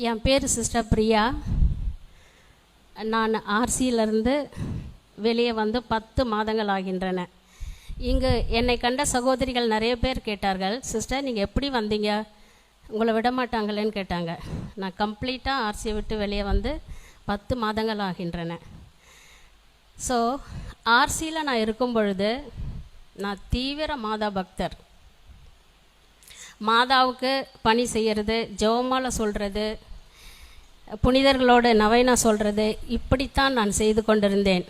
என் பேர் சிஸ்டர் பிரியா. நான் ஆர்சியிலிருந்து வெளியே வந்து 10 மாதங்கள் ஆகின்றன. இங்கு என்னை கண்ட சகோதரிகள் நிறைய பேர் கேட்டார்கள், சிஸ்டர் நீங்கள் எப்படி வந்தீங்க, உங்களை விட மாட்டாங்களேன்னு கேட்டாங்க. நான் கம்ப்ளீட்டாக ஆர்சியை விட்டு வெளியே வந்து 10 மாதங்கள் ஆகின்றன. ஸோ ஆர்சியில் நான் இருக்கும் பொழுது நான் தீவிர மாதா பக்தர். மாதாவுக்கு பணி செய்கிறது, ஜெபமாலை சொல்கிறது, புனிதர்களோடு நவைனா சொல்கிறது, இப்படித்தான் நான் செய்து கொண்டிருந்தேன்.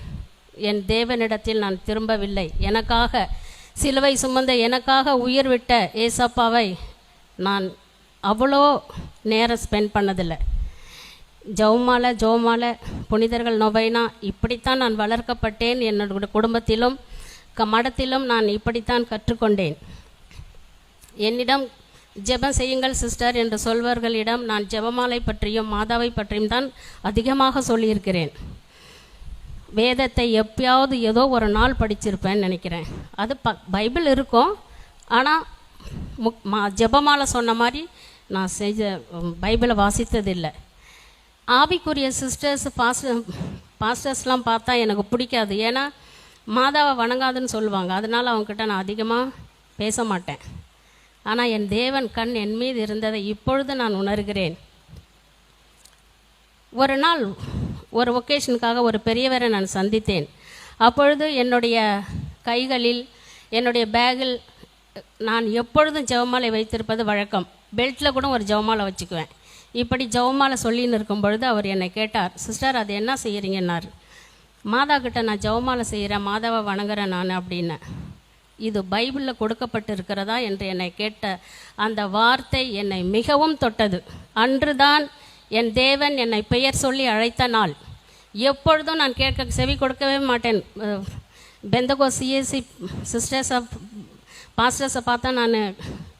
என் தேவனிடத்தில் நான் திரும்பவில்லை. எனக்காக சிலுவை சுமந்த, எனக்காக உயிர் விட்ட ஏசப்பாவை நான் அவ்வளோ நேரம் ஸ்பெண்ட் பண்ணதில்லை. ஜெபமாலை, புனிதர்கள் நொவைனா, இப்படித்தான் நான் வளர்க்கப்பட்டேன். என்னோட குடும்பத்திலும் மடத்திலும் நான் இப்படித்தான் கற்றுக்கொண்டேன். என்னிடம் ஜெபம் செய்யுங்கள் சிஸ்டர் என்று சொல்வர்களிடம் நான் ஜெபமாலை பற்றியும் மாதாவை பற்றியும் தான் அதிகமாக சொல்லியிருக்கிறேன். வேதத்தை எப்பயாவது ஏதோ ஒரு நாள் படிச்சிருப்பேன்னு நினைக்கிறேன். அது பைபிள் இருக்கும், ஆனால் ஜெபமாலை சொன்ன மாதிரி நான் பைபிளை வாசித்ததில்லை. ஆவிக்குரிய சிஸ்டர்ஸ் பாஸ்டர்ஸ்லாம் பார்த்தா எனக்கு பிடிக்காது. ஏன்னா மாதாவை வணங்காதுன்னு சொல்லுவாங்க. அதனால் அவங்கக்கிட்ட நான் அதிகமாக பேச மாட்டேன். ஆனால் என் தேவன் கண் என் மீது இருந்ததை இப்பொழுது நான் உணர்கிறேன். ஒரு நாள் ஒரு ஒகேஷனுக்காக ஒரு பெரியவரை நான் சந்தித்தேன். அப்பொழுது என்னுடைய கைகளில், என்னுடைய பேக்கில் நான் எப்பொழுதும் ஜெபமாலை வைத்திருப்பது வழக்கம். பெல்ட்டில் கூட ஒரு ஜெபமாலை வச்சுக்குவேன். இப்படி ஜெபமாலை சொல்லின்னு இருக்கும் பொழுது அவர் என்னை கேட்டார், சிஸ்டர் அது என்ன செய்கிறீங்கன்னார். மாதா கிட்ட நான் ஜெபமாலை செய்கிறேன், மாதாவை வணங்குறேன் நான் அப்படின்னு. இது பைபிளில் கொடுக்கப்பட்டு இருக்கிறதா என்று என்னை கேட்ட அந்த வார்த்தை என்னை மிகவும் தொட்டது. அன்றுதான் என் தேவன் என்னை பெயர் சொல்லி அழைத்த நாள். எப்பொழுதும் நான் செவி கொடுக்கவே மாட்டேன். பெந்தகோ சிஎஸ்சி சிஸ்டர்ஸை பாஸ்டர்ஸை பார்த்தா நான்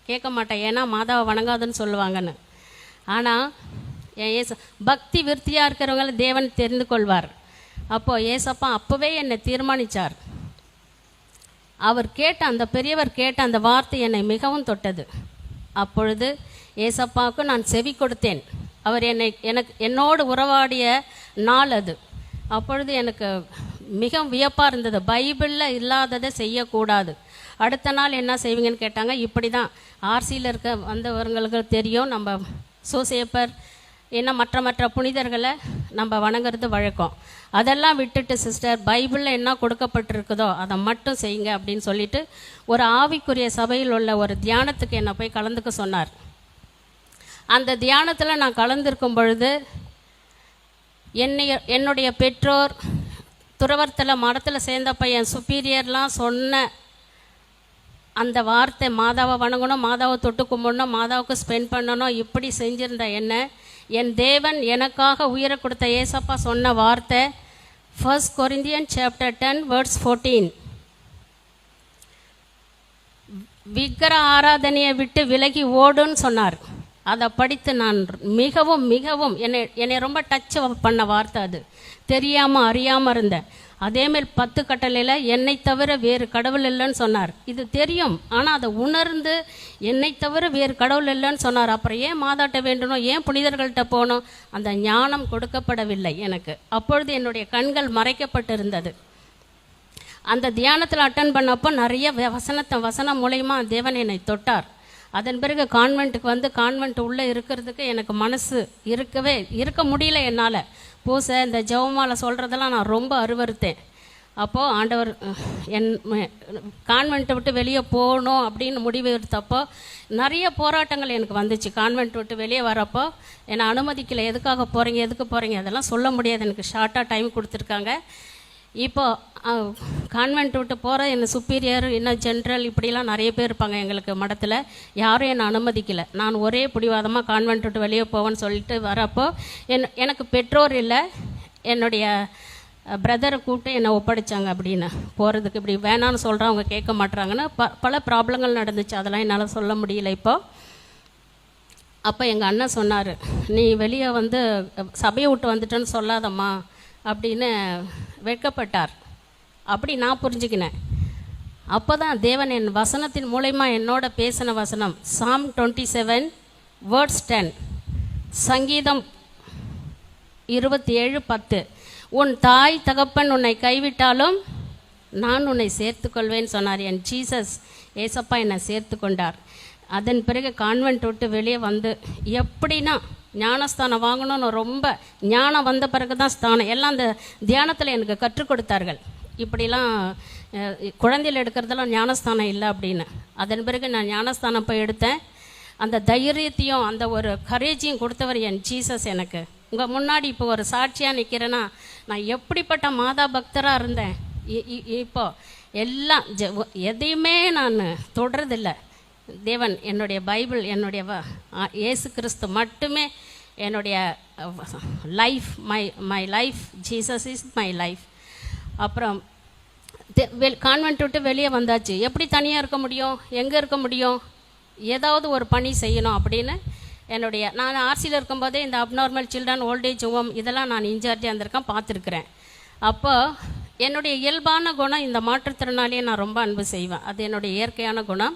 கேட்க மாட்டேன், ஏன்னா மாதாவை வணங்காதுன்னு சொல்லுவாங்கன்னு. ஆனால் என் பக்தி விருத்தியாக இருக்கிறவங்கள தேவன் தெரிந்து கொள்வார். அப்போது ஏசப்பா அப்போவே என்னை தீர்மானித்தார். அவர் கேட்ட அந்த பெரியவர் கேட்ட அந்த வார்த்தை என்னை மிகவும் தொட்டது. அப்பொழுது ஏசப்பாவுக்கு நான் செவி கொடுத்தேன். அவர் என்னோடு உறவாடிய நாள் அது. அப்பொழுது எனக்கு மிகவும் வியப்பாக இருந்தது. பைபிளில் இல்லாததை செய்யக்கூடாது. அடுத்த நாள் என்ன செய்வீங்கன்னு கேட்டாங்க. இப்படி தான் ஆர்சியில் இருக்க வந்தவர்களுக்கு தெரியும், நம்ம சோசேப்பர் இன்னும் மற்ற புனிதர்களை நம்ம வணங்குறது வழக்கம். அதெல்லாம் விட்டுட்டு சிஸ்டர் பைபிளில் என்ன கொடுக்கப்பட்டிருக்குதோ அதை மட்டும் செய்யுங்க அப்படின்னு சொல்லிட்டு ஒரு ஆவிக்குரிய சபையில் உள்ள ஒரு தியானத்துக்கு என்னை போய் கலந்துக்க சொன்னார். அந்த தியானத்தில் நான் கலந்துருக்கும் பொழுது என்னுடைய பெற்றோர், துறவரத்தில் மரத்தில் சேர்ந்த பையன் சுப்பீரியர்லாம் சொன்ன அந்த வார்த்தை, மாதாவை வணங்கணும், மாதாவை தொட்டு கும்பிடணும், மாதாவுக்கு ஸ்பெண்ட் பண்ணணும், இப்படி செஞ்சிருந்த என்ன என் தேவன் எனக்காக உயிரை கொடுத்த ஏசப்பா சொன்ன வார்த்தை 1 Corinthians chapter 10 verse 14, விக்கிர ஆராதனையை விட்டு விலகி ஓடுன்னு சொன்னார். அதை படித்து நான் மிகவும் என்னை ரொம்ப டச் பண்ண வார்த்தை அது. தெரியாமல் அறியாமல் இருந்தேன். அதேமாரி 10 கட்டளையில் என்னை தவிர வேறு கடவுள் இல்லைன்னு சொன்னார். இது தெரியும், ஆனால் அதை உணர்ந்து என்னை தவிர வேறு கடவுள் இல்லைன்னு சொன்னார். அப்புறம் ஏன் மாதாட்ட வேண்டணும், ஏன் புனிதர்கள்ட்ட போகணும்? அந்த ஞானம் கொடுக்கப்படவில்லை எனக்கு. அப்பொழுது என்னுடைய கண்கள் மறைக்கப்பட்டிருந்தது. அந்த தியானத்தில் அட்டன் பண்ணப்போ நிறைய வசனம் மூலயமா தேவன் என்னை தொட்டார். அதன் பிறகு கான்வெண்ட்டுக்கு வந்து கான்வெண்ட் உள்ளே இருக்கிறதுக்கு எனக்கு மனசு இருக்க முடியல. என்னால் பூசை இந்த ஜெபமாலை சொல்கிறதெல்லாம் நான் ரொம்ப அருவருத்தேன். அப்போது ஆண்டவர் கான்வெண்ட்டை விட்டு வெளியே போகணும் அப்படின்னு முடிவு எடுத்தப்போ நிறைய போராட்டங்கள் எனக்கு வந்துச்சு. கான்வெண்ட் விட்டு வெளியே வரப்போ என்னை அனுமதிக்கலை. எதுக்கு போகிறீங்க அதெல்லாம் சொல்ல முடியாது, எனக்கு ஷார்ட்டாக டைம் கொடுத்துருக்காங்க. இப்போது கான்வெண்ட் விட்டு போகிற என்ன சுப்பீரியர், இன்னும் ஜென்ரல், இப்படிலாம் நிறைய பேர் இருப்பாங்க எங்களுக்கு மடத்தில். யாரும் என்னை அனுமதிக்கலை. நான் ஒரே பிடிவாதமாக கான்வெண்ட் விட்டு வெளியே போவேன்னு சொல்லிட்டு வரப்போ எனக்கு பெற்றோர் இல்லை, என்னுடைய பிரதரை கூப்பிட்டு என்னை ஒப்படைச்சாங்க. அப்படின்னு போகிறதுக்கு இப்படி வேணான்னு சொல்கிறேன், அவங்க கேட்க மாட்டுறாங்கன்னு பல ப்ராப்ளங்கள் நடந்துச்சு. அதெல்லாம் என்னால் சொல்ல முடியல. அப்போ எங்கள் அண்ணன் சொன்னார், நீ வெளியே வந்து சபையை விட்டு வந்துட்டேன்னு சொல்லாதம்மா அப்படின்னு வெட்கப்பட்டார். அப்படி நான் புரிஞ்சுக்கினேன். அப்போ தான் தேவன் என் வசனத்தின் மூலமா என்னோட பேசின வசனம் Psalm 27 verse 10, சங்கீதம் 27:10, உன் தாய் தகப்பன் உன்னை கைவிட்டாலும் நான் உன்னை சேர்த்துக்கொள்வேன்னு சொன்னார். என் ஜீசஸ் ஏசப்பா என்னை சேர்த்து கொண்டார். அதன் பிறகு கான்வென்ட் விட்டு வெளியே வந்து எப்படின்னா ஞானஸ்தானம் வாங்கணும்னு ரொம்ப ஞானம் வந்த பிறகு தான் ஸ்தானம் எல்லாம் அந்த தியானத்தில் எனக்கு கற்றுக் கொடுத்தார்கள். இப்படிலாம் குழந்தையில் எடுக்கிறதெல்லாம் ஞானஸ்தானம் இல்லை அப்படின்னு. அதன் பிறகு நான் ஞானஸ்தானம் போய் எடுத்தேன். அந்த தைரியத்தையும் அந்த ஒரு கரேஜையும் கொடுத்தவர் என் ஜீசஸ் எனக்கு. உங்கள் முன்னாடி இப்போ ஒரு சாட்சியாக நிற்கிறேன்னா நான் எப்படிப்பட்ட மாதா பக்தராக இருந்தேன். இப்போ எல்லாம் எதையுமே நான் தொடரதில்லை. தேவன் என்னுடைய பைபிள், என்னுடைய இயேசு கிறிஸ்து மட்டுமே என்னுடைய life. My life, Jesus is my life. அப்புறம் கான்வென்ட் விட்டு வெளியே வந்தாச்சு. எப்படி தனியாக இருக்க முடியும், எங்கே இருக்க முடியும், ஏதாவது ஒரு பணி செய்யணும் அப்படின்னு நான் ஆர்சியில் இருக்கும்போதே இந்த அப்நார்மல் சில்ட்ரன், ஓல்டேஜ் ஹோம் இதெல்லாம் நான் இன்சார்ஜாக இருந்திருக்கேன், பார்த்துருக்குறேன். அப்போ என்னுடைய இயல்பான குணம் இந்த மாற்றுத்திறனாளியை நான் ரொம்ப அன்பு செய்வேன். அது என்னுடைய இயற்கையான குணம்.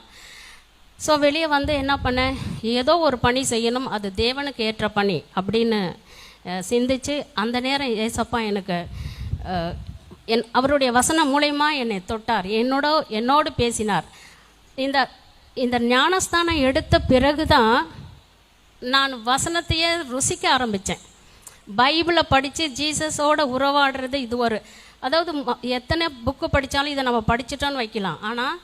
ஸோ வெளியே வந்து என்ன பண்ணேன், ஏதோ ஒரு பணி செய்யணும், அது தேவனுக்கு ஏற்ற பணி அப்படின்னு சிந்திச்சு அந்த நேரம் ஏசப்பா எனக்கு அவருடைய வசனம் மூலயமா என்னை தொட்டார், என்னோடு பேசினார். இந்த ஞானஸ்தானம் எடுத்த பிறகு தான் நான் வசனத்தையே ருசிக்க ஆரம்பித்தேன். பைபிளை படித்து ஜீசஸோட உறவாடுறது இது ஒரு, அதாவது எத்தனை புக்கு படித்தாலும் இதை நம்ம படிச்சுட்டோன்னு வைக்கலாம். ஆனால்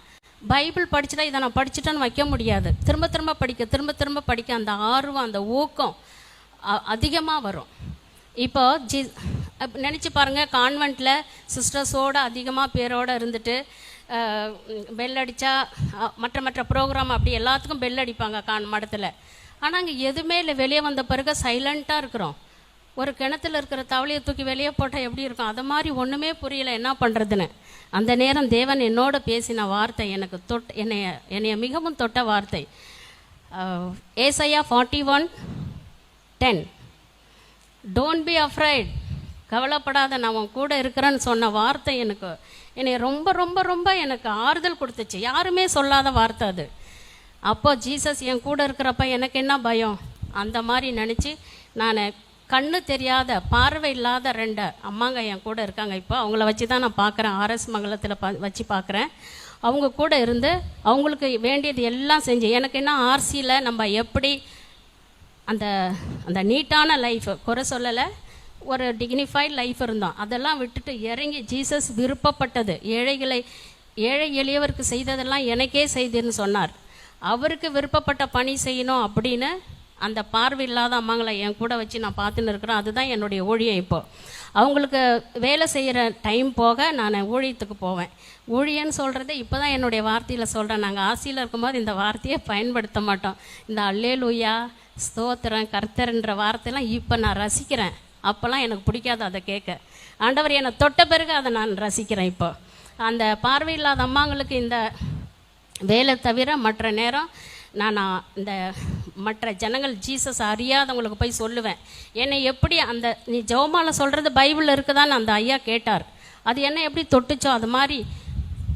பைபிள் படிச்சுட்டா இதை நான் படிச்சுட்டோன்னு வைக்க முடியாது. திரும்ப திரும்ப படிக்க அந்த ஆர்வம், அந்த ஊக்கம் அதிகமாக வரும். இப்போ நினச்சி பாருங்கள், கான்வென்ட்டில் சிஸ்டர்ஸோடு அதிகமாக பேரோடு இருந்துட்டு பெல் அடித்தா மற்ற ப்ரோக்ராம் அப்படி எல்லாத்துக்கும் பெல் அடிப்பாங்க மடத்தில். ஆனால் அங்கே எதுவுமே இல்லை. வெளியே வந்த பிறகு சைலண்ட்டாக இருக்கிறோம். ஒரு கிணத்துல இருக்கிற தவளையை தூக்கி வெளியே போட்டால் எப்படி இருக்கும், அதை மாதிரி ஒன்றுமே புரியல என்ன பண்ணுறதுன்னு. அந்த நேரம் தேவன் என்னோட பேசின வார்த்தை எனக்கு என்னைய மிகவும் தொட்ட வார்த்தை. ஏசாயா 41:10, டோன்ட் பி அஃப்ரைட், கவலைப்படாத, நான் உன் கூட இருக்கிறேன்னு சொன்ன வார்த்தை என்னை ரொம்ப ரொம்ப ரொம்ப எனக்கு ஆறுதல் கொடுத்துச்சு. யாருமே சொல்லாத வார்த்தை அது. அப்போ ஜீசஸ் என் கூட இருக்கிறப்ப எனக்கு என்ன பயம், அந்த மாதிரி நினச்சி நான் கண்ணு தெரியாத, பார்வை இல்லாத 2 அம்மாங்க என் கூட இருக்காங்க. இப்போ அவங்கள வச்சு தான் நான் பார்க்குறேன், ஆர்எஸ் மங்கலத்தில் வச்சு பார்க்குறேன். அவங்க கூட இருந்து அவங்களுக்கு வேண்டியது எல்லாம் செஞ்சு, எனக்கு என்ன ஆர்சியில் நம்ம எப்படி அந்த அந்த நீட்டான லைஃப், குறை சொல்லலை, ஒரு டிக்னிஃபைட் லைஃப் இருந்தோம், அதெல்லாம் விட்டுட்டு இறங்கி ஜீசஸ் விருப்பப்பட்டது, ஏழை எளியவருக்கு செய்ததெல்லாம் எனக்கே செய்துன்னு சொன்னார். அவருக்கு விருப்பப்பட்ட பணி செய்யணும் அப்படின்னு அந்த பார்வை இல்லாத அம்மாங்களை என் கூட வச்சு நான் பார்த்துன்னு இருக்கிறேன். அதுதான் என்னுடைய ஊழியம். இப்போது அவங்களுக்கு வேலை செய்கிற டைம் போக நான் ஊழியத்துக்கு போவேன். ஊழியன்னு சொல்கிறத இப்போ தான் என்னுடைய வார்த்தையில் சொல்கிறேன். நாங்கள் ஆசியில் இருக்கும்போது இந்த வார்த்தையை பயன்படுத்த மாட்டோம். இந்த அல்லேலூயா, ஸ்தோத்திரம், கர்த்தர்ன்ற வார்த்தையெல்லாம் இப்போ நான் ரசிக்கிறேன். அப்போல்லாம் எனக்கு பிடிக்காது அதை கேட்க. ஆண்டவர் என்னை தொட்ட பிறகு அதை நான் ரசிக்கிறேன். இப்போ அந்த பார்வை இல்லாத அம்மாங்களுக்கு இந்த வேலை தவிர மற்ற நேரம் நான் இந்த மற்ற ஜனங்கள் ஜீசஸ் அறியாதவங்களுக்கு போய் சொல்லுவேன். என்னை எப்படி அந்த நீ ஜெபமாலை சொல்கிறது பைபிளில் இருக்குதான்னு அந்த ஐயா கேட்டார். அது என்ன எப்படி தொட்டுச்சோ அது மாதிரி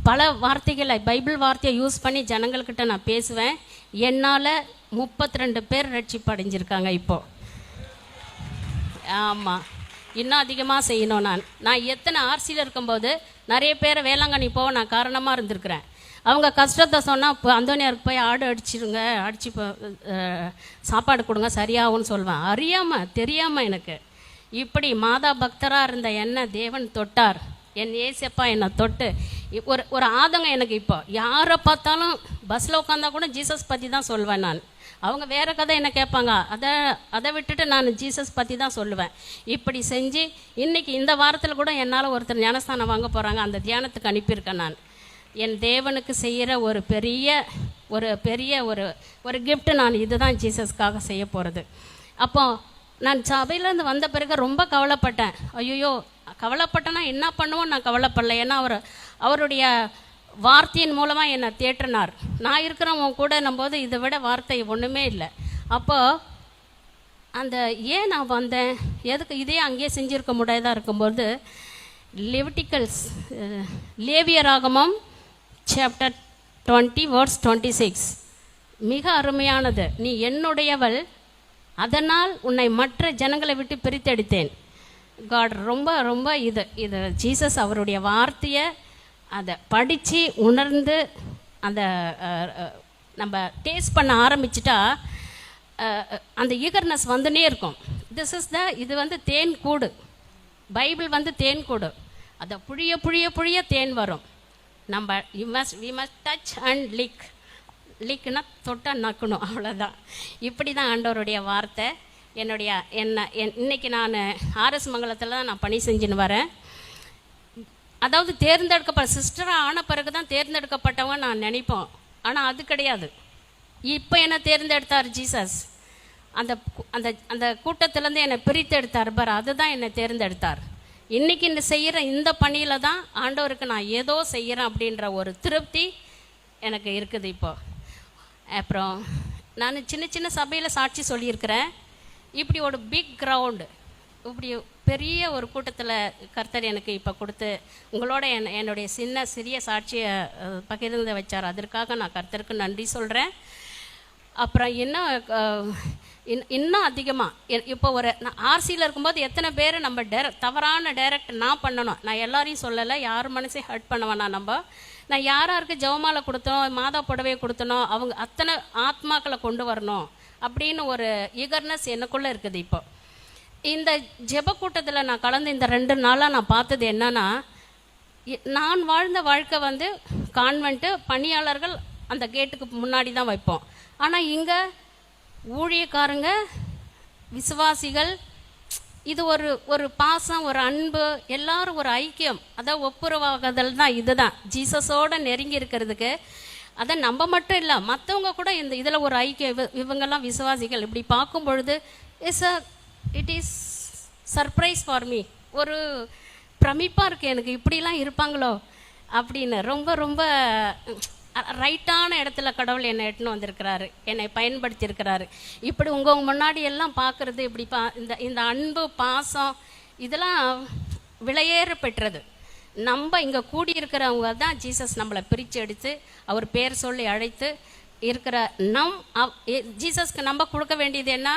பல வார்த்தைகளை, பைபிள் வார்த்தையை யூஸ் பண்ணி ஜனங்கள்கிட்ட நான் பேசுவேன். என்னால் 32 பேர் ரட்சிப்பு அடைஞ்சிருக்காங்க இப்போது. ஆமாம், இன்னும் அதிகமாக செய்யணும். நான் எத்தனை ஆர்சியில் இருக்கும்போது நிறைய பேரை வேளாங்கண்ணி போக நான் காரணமாக இருந்திருக்கிறேன். அவங்க கஷ்டத்தை சொன்னால் இப்போ அந்தோனியாருக்கு போய் ஆடு அடித்து சாப்பாடு கொடுங்க சரியாகும்னு சொல்வேன். தெரியாமல் எனக்கு இப்படி மாதா பக்தராக இருந்த என்ன தேவன் தொட்டார். என் ஏசப்பா என்னை தொட்டு ஒரு ஆதங்கம் எனக்கு. இப்போ யாரை பார்த்தாலும் பஸ்ஸில் உட்காந்தா கூட ஜீசஸ் பற்றி தான் சொல்வேன் நான். அவங்க வேறு கதை என்ன கேட்பாங்க, அதை விட்டுட்டு நான் ஜீசஸ் பற்றி தான் சொல்லுவேன். இப்படி செஞ்சு இன்றைக்கி இந்த வாரத்தில் கூட என்னால் ஒருத்தர் ஞானஸ்தானம் வாங்க போகிறாங்க, அந்த தியானத்துக்கு அனுப்பியிருக்கேன் நான். என் தேவனுக்கு செய்கிற ஒரு பெரிய ஒரு கிஃப்ட் நான் இதுதான் ஜீசஸ்க்காக செய்ய போகிறது. அப்போ நான் சபையிலேருந்து வந்த பிறகு ரொம்ப கவலைப்பட்டேன். ஐயோ, கவலைப்பட்டேன்னா என்ன பண்ணுவோன்னு நான் கவலைப்படல. ஏன்னா அவருடைய வார்த்தையின் மூலமாக என்னை தேற்றினார். நான் இருக்கிறவங்க கூட போது இதை விட வார்த்தை ஒன்றுமே இல்லை. அப்போது அந்த ஏன் நான் வந்தேன், எதுக்கு இதே அங்கேயே செஞ்சுருக்க முடியாதா இருக்கும்போது லெவிட்டிக்கல்ஸ் லேவியராகமம் சாப்டர் 20 verse 26 மிக அருமையானது. நீ என்னுடையவள், அதனால் உன்னை மற்ற ஜனங்களை விட்டு பிரித்தெடுத்தேன். காட் ரொம்ப ரொம்ப இது ஜீசஸ் அவருடைய வார்த்தையை அதை படித்து உணர்ந்து அந்த நம்ம டேஸ்ட் பண்ண ஆரம்பிச்சிட்டா அந்த ஈகர்னஸ் வந்துனே இருக்கும். இது வந்து தேன் கூடு, பைபிள் தேன் கூடு. அதை புழிய புழிய புழிய தேன் வரும். நம்ம வி மஸ்ட் டச் அண்ட் லிக்னா தொட்டால் நக்கணும், அவ்வளோதான். இப்படி தான் ஆண்டவருடைய வார்த்தை. இன்னைக்கு நான் ஆர்எஸ் மங்கலத்தில் தான் நான் பணி செஞ்சுன்னு வரேன். அதாவது தேர்ந்தெடுக்கப்பட்ட சிஸ்டராக ஆன பிறகு தான் தேர்ந்தெடுக்கப்பட்டவங்க நான் நினைப்போம். ஆனால் அது கிடையாது. இப்போ என்னை தேர்ந்தெடுத்தார் ஜீசஸ். அந்த அந்த அந்த கூட்டத்திலேருந்து என்னை பிரித்தெடுத்தார் பார், அதுதான் என்னை தேர்ந்தெடுத்தார். இன்றைக்கி இந்த செய்கிற இந்த பணியில் தான் ஆண்டவருக்கு நான் ஏதோ செய்கிறேன் அப்படின்ற ஒரு திருப்தி எனக்கு இருக்குது இப்போது. அப்புறம் நான் சின்ன சின்ன சபையில் சாட்சி சொல்லியிருக்கிறேன். இப்படி ஒரு பிக் கிரவுண்டு, இப்படி பெரிய ஒரு கூட்டத்தில் கர்த்தர் எனக்கு இப்போ கொடுத்து உங்களோட என்னுடைய சிறிய சாட்சியை பகிர்ந்து வச்சார். அதற்காக நான் கர்த்தருக்கு நன்றி சொல்கிறேன். அப்புறம் இன்னும் அதிகமாக இப்போ நான் ஆர்சியில் இருக்கும்போது எத்தனை பேர் நம்ம தவறான டைரக்ட் நான் பண்ணணும். நான் எல்லாரையும் சொல்லலை, யார் மனசையும் ஹர்ட் பண்ண வேணாம். நான் யாருக்கு ஜெபமாலை கொடுத்தனோ, மாதா புடவையை கொடுத்தனோ, அவங்க அத்தனை ஆத்மாக்களை கொண்டு வரணும் அப்படின்னு ஒரு ஈகர்னஸ் எனக்குள்ளே இருக்குது. இப்போ இந்த ஜெப கூட்டத்தில் நான் கலந்து இந்த 2 நாளாக நான் பார்த்தது என்னன்னா, நான் வாழ்ந்த வாழ்க்கை கான்வென்ட்டு பணியாளர்கள் அந்த கேட்டுக்கு முன்னாடி தான் வைப்போம். ஆனால் இங்கே ஊழியக்காரங்க, விசுவாசிகள், இது ஒரு பாசம், ஒரு அன்பு, எல்லாரும் ஒரு ஐக்கியம், அதான் ஒப்புரவாகுதல் தான். இதுதான் ஜீசஸோடு நெருங்கி இருக்கிறதுக்கு. அதை நம்ம மட்டும் இல்லை, மற்றவங்க கூட இதில் ஒரு ஐக்கியம். இவங்கெல்லாம் விசுவாசிகள். இப்படி பார்க்கும் பொழுது it is surprise for me. ஒரு பிரமிப்பாக இருக்குது எனக்கு, இப்படிலாம் இருப்பாங்களோ அப்படின்னு. ரொம்ப ரொம்ப ரைட்டான இடத்துல கடவுள் என்னை எட்டுன்னு வந்திருக்கிறாரு, என்னை பயன்படுத்தியிருக்கிறாரு. இப்படி உங்கள் முன்னாடி எல்லாம் பார்க்குறது, இப்படி இந்த அன்பு பாசம் இதெல்லாம் விலையேற பெற்றது. நம்ம இங்கே கூடியிருக்கிறவங்க தான் ஜீசஸ் நம்மளை பிரித்து எடுத்து அவர் பேர் சொல்லி அழைத்து இருக்கிற ஜீசஸ்க்கு நம்ம கொடுக்க வேண்டியது என்ன?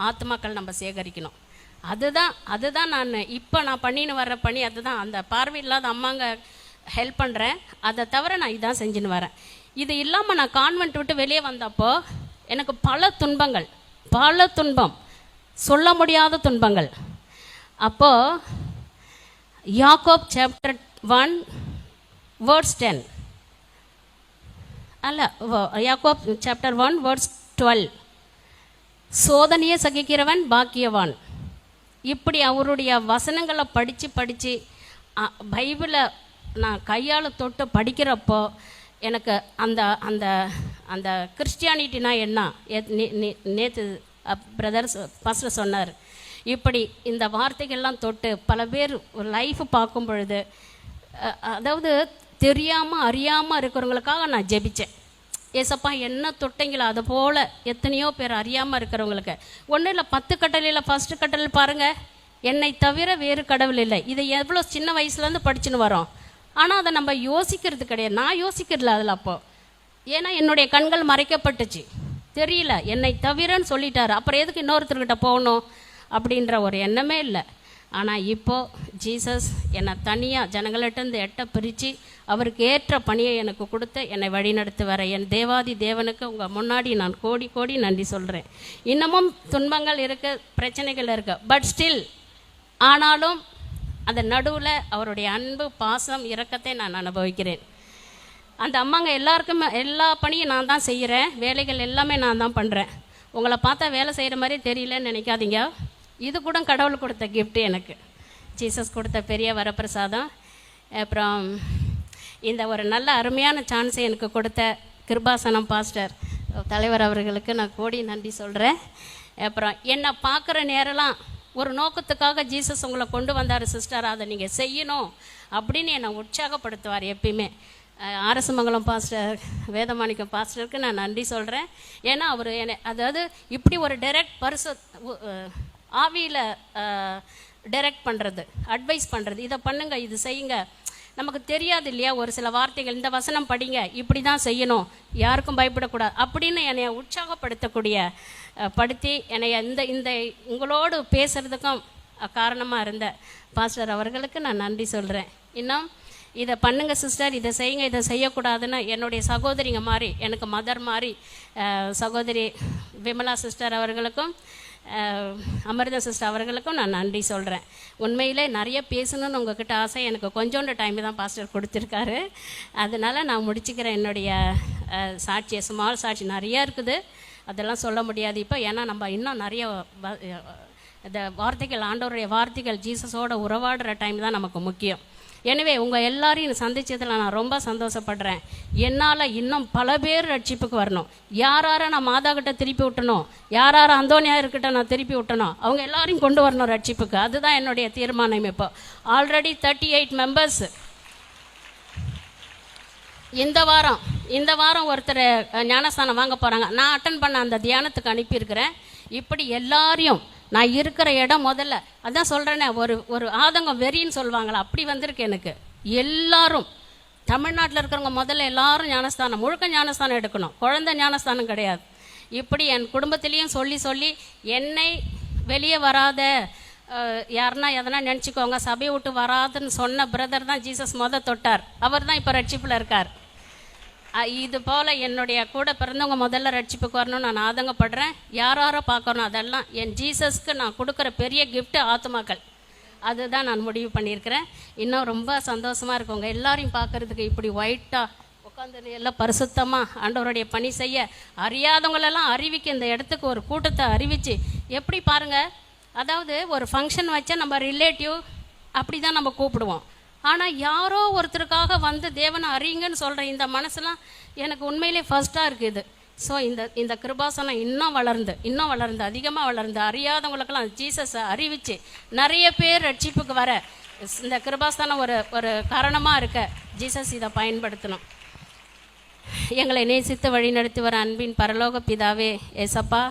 ஆத்மாக்கள் நம்ம சேகரிக்கணும். அதுதான் நான் பண்ணின்னு வர்ற பணி. அதுதான் அந்த பார்வை இல்லாத அம்மாங்க ஹெல்ப் பண்ணுறேன். அதை தவிர நான் இதான் செஞ்சுன்னு வரேன். இது இல்லாமல் நான் கான்வென்ட் விட்டு வெளியே வந்தப்போ எனக்கு பல துன்பம், சொல்ல முடியாத துன்பங்கள். அப்போது யாக்கோப் சாப்டர் 1 verse 10 அல்ல, யாக்கோப் சாப்டர் 1 verse 12, சோதனையை சகிக்கிறவன் பாக்கியவான். இப்படி அவருடைய வசனங்களை படித்து பைபிளை நான் கையால் தொட்டு படிக்கிறப்போ எனக்கு அந்த அந்த அந்த கிறிஸ்டியானிட்டினா என்ன நேற்று பிரதர்ஸ் ஃபஸ்ட்டு சொன்னார். இப்படி இந்த வார்த்தைகள்லாம் தொட்டு பல பேர் லைஃப் பார்க்கும் பொழுது, அதாவது தெரியாமல் அறியாமல் இருக்கிறவங்களுக்காக நான் ஜெபித்தேன். ஏசப்பா என்ன தொட்டைங்களா, அது போல் எத்தனையோ பேர் அறியாமல் இருக்கிறவங்களுக்கு. ஒன்றும் இல்லை, 10 கட்டளையில் ஃபஸ்ட்டு கட்டளை பாருங்கள், என்னை தவிர வேறு கடவுள் இல்லை. இதை எவ்வளோ சின்ன வயசுலேருந்து படிச்சுன்னு வரோம். ஆனால் அதை நம்ம யோசிக்கிறது கிடையாது. நான் யோசிக்கிறதில்ல அதில் அப்போது. ஏன்னா என்னுடைய கண்கள் மறைக்கப்பட்டுச்சு, தெரியல, என்னை தவிரன்னு சொல்லிட்டாரு. அப்புறம் எதுக்கு இன்னொருத்தர்கிட்ட போகணும் அப்படின்ற ஒரு எண்ணமே இல்லை. ஆனால் இப்போது ஜீசஸ் என்னை தனியாக ஜனங்கள்கிட்டருந்து எட்ட பிரித்து அவருக்கு ஏற்ற பணியை எனக்கு கொடுத்து என்னை வழிநடத்தி வர என் தேவாதி தேவனுக்கு உங்கள் முன்னாடி நான் கோடி கோடி நன்றி சொல்கிறேன். இன்னமும் துன்பங்கள் இருக்குது, பிரச்சனைகள் இருக்குது, பட் ஸ்டில் ஆனாலும் அந்த நடுவில் அவருடைய அன்பு பாசம் இரக்கத்தை நான் அனுபவிக்கிறேன். அந்த அம்மாங்க எல்லாருக்குமே எல்லா பணியும் நான் தான் செய்கிறேன், வேலைகள் எல்லாமே நான் தான் பண்ணுறேன். உங்களை பார்த்தா வேலை செய்கிற மாதிரி தெரியலன்னு நினைக்காதீங்க. இது கூட கடவுள் கொடுத்த கிஃப்ட்டு, எனக்கு ஜீசஸ் கொடுத்த பெரிய வரப்பிரசாதம். அப்புறம் இந்த ஒரு நல்ல அருமையான சான்ஸை எனக்கு கொடுத்த கிருபாசனம் பாஸ்டர் தலைவர் அவர்களுக்கு நான் கோடி நன்றி சொல்கிறேன். அப்புறம் என்னை பார்க்குற நேரம்லாம் ஒரு நோக்கத்துக்காக ஜீசஸ் உங்களை கொண்டு வந்தார் சிஸ்டர், அதை நீங்கள் செய்யணும் அப்படின்னு என்னை உற்சாகப்படுத்துவார் எப்பயுமே. ஆர்எஸ் மங்கலம் பாஸ்டர் வேதமாணிக்கம் பாஸ்டருக்கு நான் நன்றி சொல்கிறேன். ஏன்னா அவர் அதாவது இப்படி ஒரு டைரக்ட் ஆவியில் டைரக்ட் பண்ணுறது, அட்வைஸ் பண்ணுறது, இதை பண்ணுங்க, இது செய்யுங்க, நமக்கு தெரியாது இல்லையா, ஒரு சில வார்த்தைகள், இந்த வசனம் படிங்க, இப்படி தான் செய்யணும், யாருக்கும் பயப்படக்கூடாது அப்படின்னு என்னை உற்சாகப்படுத்தக்கூடிய படுத்தி என்னை இந்த உங்களோடு பேசுகிறதுக்கும் காரணமாக இருந்த பாஸ்டர் அவர்களுக்கு நான் நன்றி சொல்கிறேன். இன்னும் இதை பண்ணுங்க சிஸ்டர், இதை செய்யுங்க, இதை செய்யக்கூடாதுன்னு என்னுடைய சகோதரிங்க மாதிரி, எனக்கு மதர் மாதிரி சகோதரி விமலா சிஸ்டர் அவர்களுக்கும் அமிர்த சிஸ்டர் அவர்களுக்கும் நான் நன்றி சொல்கிறேன். உண்மையிலே நிறைய பேசணும்னு உங்ககிட்ட ஆசை, எனக்கு கொஞ்சோண்டு டைம் தான் பாஸ்டர் கொடுத்துருக்காரு. அதனால் நான் முடிச்சுக்கிறேன். என்னுடைய சாட்சியை, ஸ்மால் சாட்சி நிறையா இருக்குது, அதெல்லாம் சொல்ல முடியாது இப்போ. ஏன்னா நம்ம இன்னும் நிறைய இந்த வார்த்தைகள், ஆண்டவருடைய வார்த்தைகள், ஜீசஸோட உறவாடுற டைம் தான் நமக்கு முக்கியம். எனவே உங்கள் எல்லாரையும் சந்தித்ததில் நான் ரொம்ப சந்தோஷப்படுறேன். என்னால் இன்னும் பல பேர் ரட்சிப்புக்கு வரணும். யாரை நான் மாதா கிட்ட திருப்பி விட்டணும், யார் அந்தோனியார்கிட்ட நான் திருப்பி விட்டணும், அவங்க எல்லாரையும் கொண்டு வரணும் ரட்சிப்புக்கு. அதுதான் என்னுடைய தீர்மானம். இப்போ ஆல்ரெடி 38 மெம்பர்ஸ். இந்த வாரம் ஒருத்தர் ஞானஸ்தானம் வாங்க போகிறாங்க. நான் அட்டன் பண்ண அந்த தியானத்துக்கு அனுப்பியிருக்கிறேன். இப்படி எல்லாரையும் நான் இருக்கிற இடம் முதல்ல அதான் சொல்கிறேனே, ஒரு ஆதங்கம் வெறின்னு சொல்லுவாங்களா, அப்படி வந்திருக்கு எனக்கு. எல்லாரும் தமிழ்நாட்டில் இருக்கிறவங்க முதல்ல எல்லாரும் ஞானஸ்தானம், முழுக்க ஞானஸ்தானம் எடுக்கணும், குழந்தை ஞானஸ்தானம் கிடையாது. இப்படி என் குடும்பத்திலையும் சொல்லி என்னை வெளியே வராத, யாருன்னா எதனா நினச்சிக்கோங்க, சபையை விட்டு வராதுன்னு சொன்ன பிரதர் தான் ஜீசஸ் தொட்டார். அவர் தான் இப்போ ரட்சிப்பில் இருக்கார். இது போல் என்னுடைய கூட பிறந்தவங்க முதல்ல ரட்சிப்புக்கு வரணும்னு நான் ஆதங்கப்படுறேன். யாரோ பார்க்கணும், அதெல்லாம் என் ஜீசஸ்க்கு நான் கொடுக்குற பெரிய கிஃப்ட்டு ஆத்துமாக்கள். அதுதான் நான் முடிவு பண்ணியிருக்கிறேன். இன்னும் ரொம்ப சந்தோஷமாக இருக்குங்க எல்லாரையும் பார்க்குறதுக்கு. இப்படி ஒயிட்டாக உட்காந்து எல்லாம் பரிசுத்தமாக ஆண்டவருடைய பணி செய்ய, அறியாதவங்களெல்லாம் அறிவிக்க, இந்த இடத்துக்கு ஒரு கூட்டத்தை அறிவித்து, எப்படி பாருங்கள், அதாவது ஒரு ஃபங்க்ஷன் வச்சா நம்ம ரிலேட்டிவ் அப்படி தான் நம்ம கூப்பிடுவோம். ஆனால் யாரோ ஒருத்தருக்காக வந்து தேவனை அறியுங்கன்னு சொல்கிற இந்த மனசுலாம் எனக்கு உண்மையிலே ஃபர்ஸ்ட்டாக இருக்குது. ஸோ இந்த கிருபாசனம் இன்னும் வளர்ந்து அதிகமாக வளர்ந்து அறியாதவங்களுக்கெல்லாம் ஜீசஸை அறிவித்து நிறைய பேர் ரட்சிப்புக்கு வர இந்த கிருபாசனம் ஒரு காரணமாக இருக்க ஜீசஸ் இதை பயன்படுத்தணும். எங்களை நேசித்து வழி நடத்தி வர அன்பின் பரலோக பிதாவே, ஏசப்பா,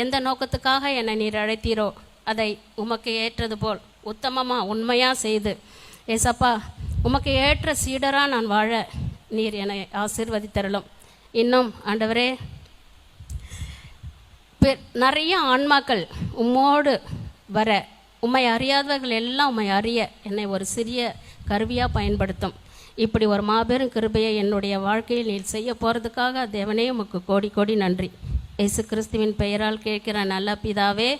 எந்த நோக்கத்துக்காக என்னை நீர் அழைத்தீரோ அதை உமக்கு ஏற்றது போல் உத்தமமாக உண்மையாக செய்து, ஏசப்பா, உமக்கு ஏற்ற சீடராக நான் வாழ நீர் என்னை ஆசீர்வதித்தருளும். இன்னும் ஆண்டவரே, நிறைய ஆன்மாக்கள் உம்மோடு வர, உம்மை அறியாதவர்கள் எல்லாம் உம்மை அறிய என்னை ஒரு சிறிய கருவியாக பயன்படுத்தும். இப்படி ஒரு மாபெரும் கிருபையை என்னுடைய வாழ்க்கையில் நீர் செய்ய போகிறதுக்காக தேவனே உமக்கு கோடி கோடி நன்றி. இயேசு கிறிஸ்துவின் பெயரால் கேட்கிற நல்ல பிதாவே.